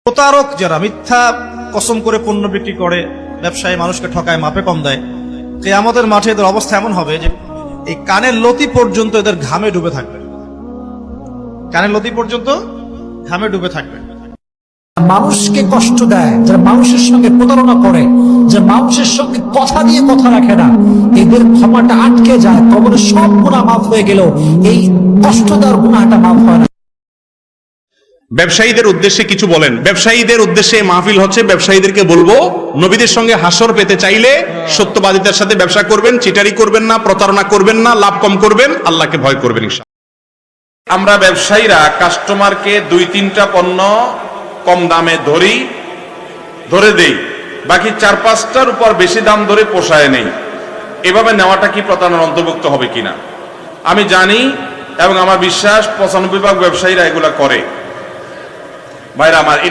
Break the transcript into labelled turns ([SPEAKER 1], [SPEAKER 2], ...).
[SPEAKER 1] প্রতারক যারা মিথ্যা কসম করে পণ্য বিক্রি করে, ব্যবসায়ী মানুষকে ঠকায়, মাপে কম দেয়, কিয়ামতের মাঠে এদের অবস্থা এমন হবে যে এই কানের লতি পর্যন্ত এদের ঘামে ডুবে থাকবে। কানের লতি পর্যন্ত ঘামে ডুবে থাকবে।
[SPEAKER 2] মানুষকে কষ্ট দেয়, যারা মানুষের সঙ্গে প্রতারণা করে, যে মানুষের সঙ্গে কথা দিয়ে কথা রাখে না, এদের ক্ষমাটা আটকে যায়। কবরে সব গুনাহ মাফ হয়ে গেল, এই কষ্ট দেওয়ার গুনাহটা মাফ হয় না।
[SPEAKER 3] ব্যবসায়ীদের উদ্দেশ্যে কিছু বলেন। ব্যবসায়ীদের উদ্দেশ্যে মাহফিল হচ্ছে, ব্যবসায়ীদেরকে বলবো নবীদের সঙ্গে হাসর পেতে চাইলে সত্যবাদিতার সাথে ব্যবসা করবেন, চিটারি করবেন না, প্রতারণা করবেন না, লাভ কম করবেন, আল্লাহকে ভয় করবেন ইনশাআল্লাহ। আমরা ব্যবসায়ীরা কাস্টমারকে 2-3টা পণ্য কম দামে ধরে দেই, বাকি 4-5টার উপর বেশি দাম ধরে পোষায় নেই। এভাবে নেওয়াটা কি প্রতারণার অন্তর্ভুক্ত হবে কিনা? আমি জানি এবং আমার বিশ্বাস 95% ব্যবসায়ীরা এগুলা করে। ভাইরা আমার,